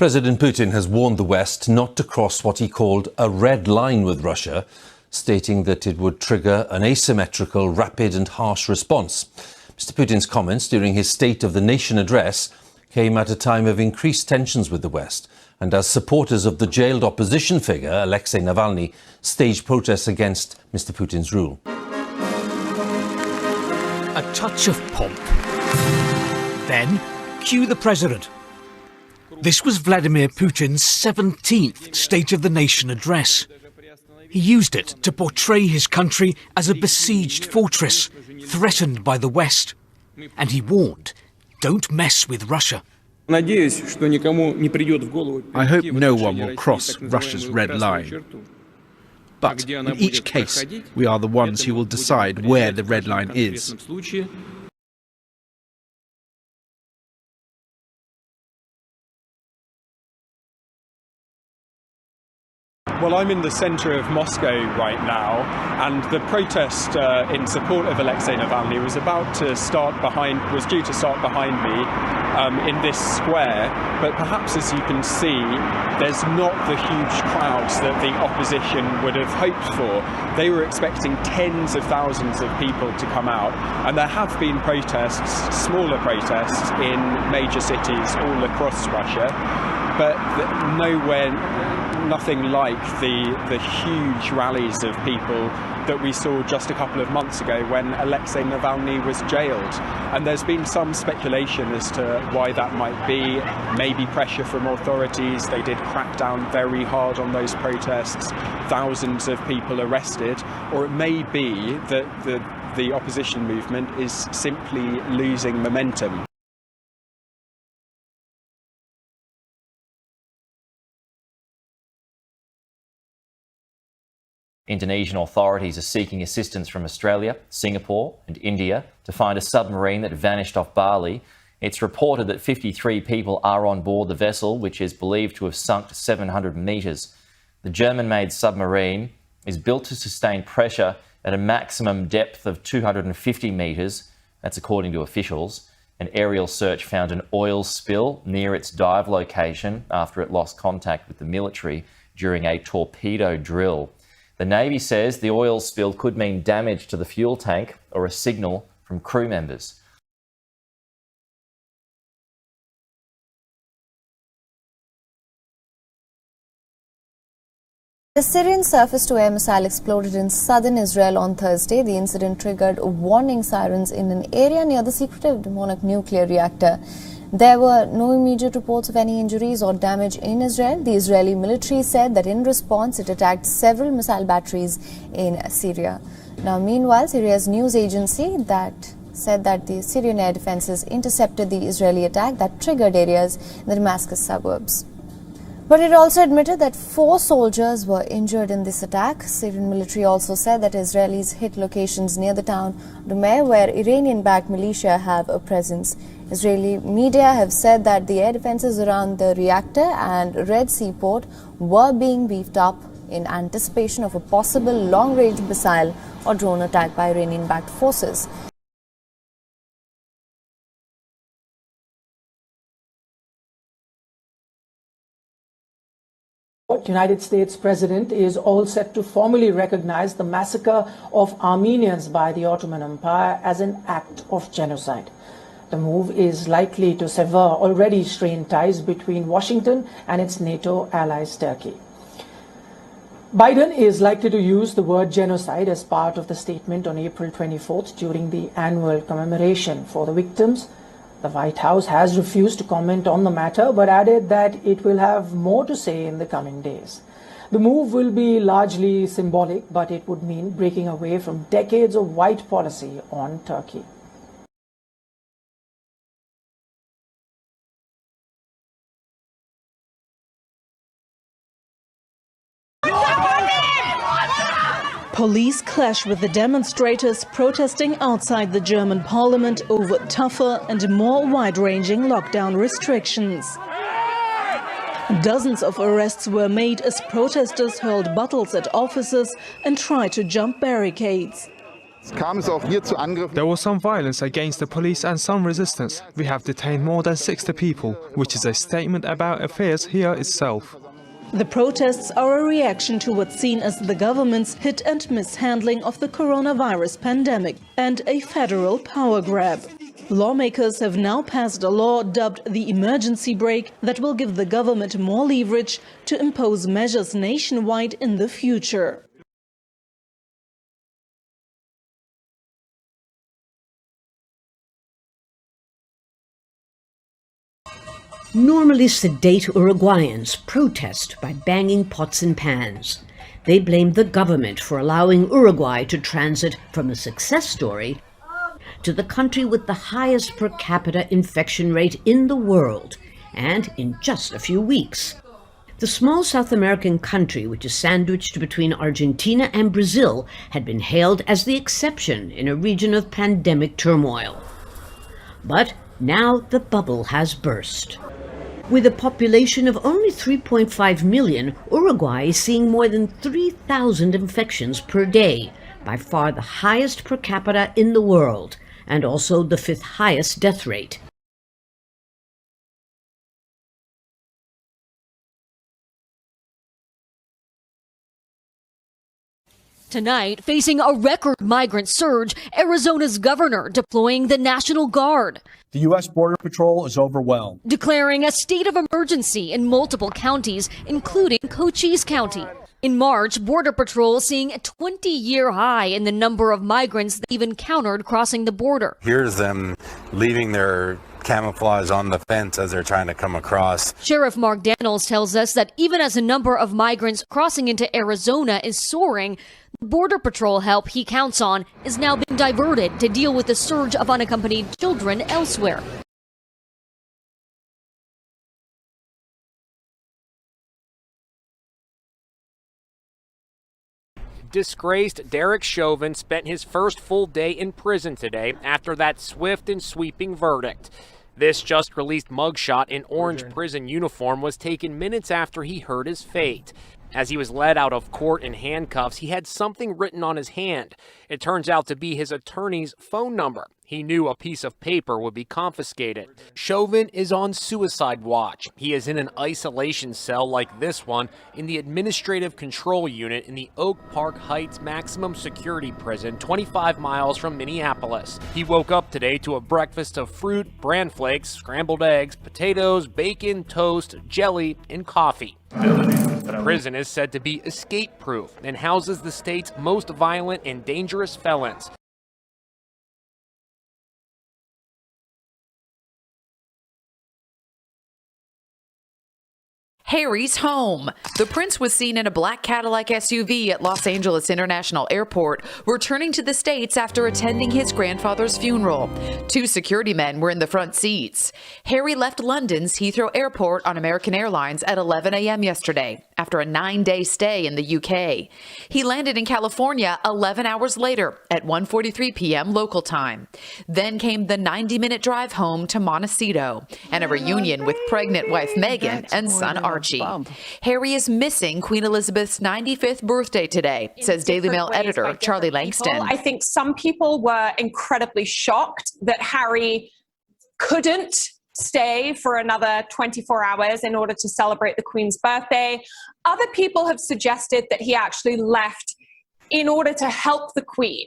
President Putin has warned the West not to cross what he called a red line with Russia, stating that it would trigger an asymmetrical, rapid and harsh response. Mr. Putin's comments during his State of the Nation address came at a time of increased tensions with the West, and as supporters of the jailed opposition figure, Alexei Navalny, staged protests against Mr. Putin's rule. A touch of pomp. Then, cue the president. This was Vladimir Putin's 17th State of the Nation address. He used it to portray his country as a besieged fortress, threatened by the West. And he warned, don't mess with Russia. I hope no one will cross Russia's red line. But in each case, we are the ones who will decide where the red line is. Well, I'm in the centre of Moscow right now, and the protest in support of Alexei Navalny was due to start behind me in this square. But perhaps, as you can see, there's not the huge crowds that the opposition would have hoped for. They were expecting tens of thousands of people to come out, and there have been protests, smaller protests, in major cities all across Russia, but nothing like the huge rallies of people that we saw just a couple of months ago when Alexei Navalny was jailed. And there's been some speculation as to why that might be. Maybe pressure from authorities. They did crack down very hard on those protests. Thousands of people arrested. Or it may be that the opposition movement is simply losing momentum. Indonesian authorities are seeking assistance from Australia, Singapore and India to find a submarine that vanished off Bali. It's reported that 53 people are on board the vessel, which is believed to have sunk to 700 metres. The German-made submarine is built to sustain pressure at a maximum depth of 250 metres. That's according to officials. An aerial search found an oil spill near its dive location after it lost contact with the military during a torpedo drill. The Navy says the oil spill could mean damage to the fuel tank or a signal from crew members. The Syrian surface-to-air missile exploded in southern Israel on Thursday. The incident triggered warning sirens in an area near the secretive demonic nuclear reactor. There were no immediate reports of any injuries or damage in Israel. The Israeli military said that in response it attacked several missile batteries in Syria. Now, meanwhile, Syria's news agency said that the Syrian air defenses intercepted the Israeli attack that triggered areas in the Damascus suburbs. But it also admitted that 4 soldiers were injured in this attack. Syrian military also said that Israelis hit locations near the town Dume, where Iranian-backed militia have a presence. Israeli media have said that the air defenses around the reactor and Red Sea port were being beefed up in anticipation of a possible long-range missile or drone attack by Iranian-backed forces. The United States President is all set to formally recognize the massacre of Armenians by the Ottoman Empire as an act of genocide. The move is likely to sever already strained ties between Washington and its NATO allies Turkey. Biden is likely to use the word genocide as part of the statement on April 24th during the annual commemoration for the victims. The White House has refused to comment on the matter, but added that it will have more to say in the coming days. The move will be largely symbolic, but it would mean breaking away from decades of white policy on Turkey. Police clash with the demonstrators protesting outside the German parliament over tougher and more wide-ranging lockdown restrictions. Dozens of arrests were made as protesters hurled bottles at officers and tried to jump barricades. There was some violence against the police and some resistance. We have detained more than 60 people, which is a statement about affairs here itself. The protests are a reaction to what's seen as the government's hit and miss handling of the coronavirus pandemic and a federal power grab. Lawmakers have now passed a law dubbed the emergency brake that will give the government more leverage to impose measures nationwide in the future. Normally sedate Uruguayans protest by banging pots and pans. They blame the government for allowing Uruguay to transit from a success story to the country with the highest per capita infection rate in the world, and in just a few weeks. The small South American country, which is sandwiched between Argentina and Brazil, had been hailed as the exception in a region of pandemic turmoil. But now the bubble has burst. With a population of only 3.5 million, Uruguay is seeing more than 3,000 infections per day, by far the highest per capita in the world, and also the 5th highest death rate. Tonight, facing a record migrant surge, Arizona's governor deploying the National Guard. The U.S. Border Patrol is overwhelmed, Declaring a state of emergency in multiple counties, including Cochise County. In March, Border Patrol seeing a 20-year high in the number of migrants they've encountered crossing the border. Here's them leaving their camouflage on the fence as they're trying to come across. Sheriff Mark Daniels tells us that even as the number of migrants crossing into Arizona is soaring, the Border Patrol help he counts on is now being diverted to deal with the surge of unaccompanied children elsewhere. Disgraced Derek Chauvin spent his first full day in prison today after that swift and sweeping verdict. This just released mugshot in orange prison uniform was taken minutes after he heard his fate. As he was led out of court in handcuffs, he had something written on his hand. It turns out to be his attorney's phone number. He knew a piece of paper would be confiscated. Chauvin is on suicide watch. He is in an isolation cell like this one in the Administrative Control Unit in the Oak Park Heights Maximum Security Prison, 25 miles from Minneapolis. He woke up today to a breakfast of fruit, bran flakes, scrambled eggs, potatoes, bacon, toast, jelly, and coffee. The prison is said to be escape-proof and houses the state's most violent and dangerous felons. Harry's home. The prince was seen in a black Cadillac SUV at Los Angeles International Airport, returning to the States after attending his grandfather's funeral. 2 security men were in the front seats. Harry left London's Heathrow Airport on American Airlines at 11 a.m. yesterday, after a 9-day stay in the UK. He landed in California 11 hours later at 1:43 p.m. local time. Then came the 90-minute drive home to Montecito and a reunion with pregnant wife Meghan and son Archie. Harry is missing Queen Elizabeth's 95th birthday today, says Daily Mail editor Charlie Langston. I think some people were incredibly shocked that Harry couldn't stay for another 24 hours in order to celebrate the Queen's birthday. Other people have suggested that he actually left in order to help the Queen.